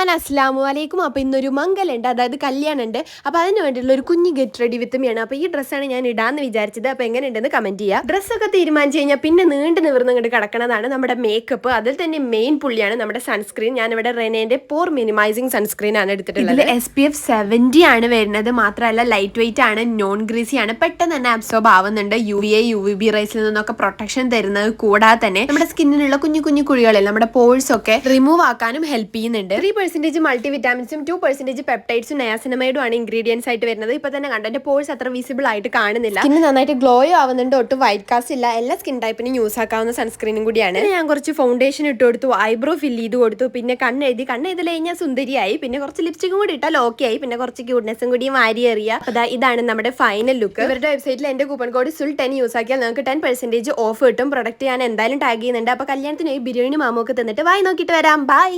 Everyone അസ്സലാമു അലൈക്കും. അപ്പോൾ ഇന്നൊരു മംഗലുണ്ട്, അതായത് കല്യാണമുണ്ട്. അപ്പോൾ അതിന് വേണ്ടിയുള്ള ഒരു കുഞ്ഞ് ഗെറ്റ് റെഡി വിത്ത് മീ ആണ്. അപ്പോൾ ഈ ഡ്രസ്സാണ് ഞാൻ ഇടാന്ന് വിചാരിച്ചത്. അപ്പോൾ എങ്ങനെയുണ്ടെന്ന് കമന്റ് ചെയ്യുക. ഡ്രസ്സൊക്കെ തീരുമാനിച്ചു കഴിഞ്ഞാൽ പിന്നെ നീണ്ടു നിവർന്ന് ഇങ്ങോട്ട് കിടക്കണതാണ് നമ്മുടെ മേക്കപ്പ്. അതിൽ തന്നെ മെയിൻ പുള്ളിയാണ് നമ്മുടെ സൺസ്ക്രീൻ. ഞാനിവിടെ റെനേന്റെ പോർ മിനിമൈസിങ് സൺസ്ക്രീൻ ആണ് എടുത്തിട്ടുള്ളത്. SPF 70 ആണ് വരുന്നത്. മാത്രമല്ല ലൈറ്റ് വെയിറ്റ് ആണ്, നോൺ ഗ്രീസി ആണ്, പെട്ടെന്ന് തന്നെ അബ്സോർബ് ആവുന്നുണ്ട്. UVA UVB റൈസിൽ നിന്നൊക്കെ പ്രൊട്ടക്ഷൻ തരുന്നത് കൂടാതെ തന്നെ നമ്മുടെ സ്കിന്നിനുള്ള കുഞ്ഞു കുഞ്ഞു കുഴികളിൽ നമ്മുടെ പോഴ്സ് ഒക്കെ റിമൂവ് ആക്കാനും ഹെൽപ്പ് ചെയ്യുന്നുണ്ട്. 3% മൾട്ടി വിറ്റാമിൻസും 2% പെപ്റ്റൈഡ്സും നയാസിനമൈഡും ആണ് ഇൻഗ്രീഡിയൻസ് ആയിട്ട് വരുന്നത്. ഇപ്പൊ തന്നെ കണ്ട എന്റെ പോഴ്സ് അത്ര വിസിബിൾ ആയിട്ട് കാണുന്നില്ല. സ്കിൻ നന്നായിട്ട് ഗ്ലോയോ ആവുന്നുണ്ട്, ഒട്ടും വൈറ്റ് കാസ്റ്റ് ഇല്ല. എല്ലാ സ്കിൻ ടൈപ്പിനും യൂസ് ആക്കാവുന്ന സൺസ്ക്രീനും കൂടിയാണ്. ഞാൻ കുറച്ച് ഫൗണ്ടേഷൻ ഇട്ട് കൊടുത്തു, ഐബ്രോ ഫില്ല് ചെയ്ത് കൊടുത്തു, പിന്നെ കണ്ണെഴുതി കഴിഞ്ഞാൽ സുന്ദരിയായി. പിന്നെ കുറച്ച് ലിപ്സ്റ്റിക്കും കൂടി ഇട്ടാൽ ഓക്കെ ആയി. പിന്നെ കുറച്ച് ക്യൂട്ട്നെസ്സും കൂടി മാരി എറിയ. ഇതാണ് നമ്മുടെ ഫൈനൽ ലുക്ക്. ഇവരുടെ വെബ്സൈറ്റിൽ എന്റെ കൂപ്പൺ കോഡ് SUL10 യൂസ് ആക്കിയാൽ നിങ്ങൾക്ക് 10% ഓഫ് കിട്ടും. പ്രൊഡക്റ്റ് ഞാൻ എന്തായാലും ടാഗ് ചെയ്യുന്നുണ്ട്. അപ്പൊ കല്യാണത്തിന് ബിരിയാണി മാമൊക്കെ തന്നിട്ട് വായി നോക്കിയിട്ട് വരാം. ബൈ.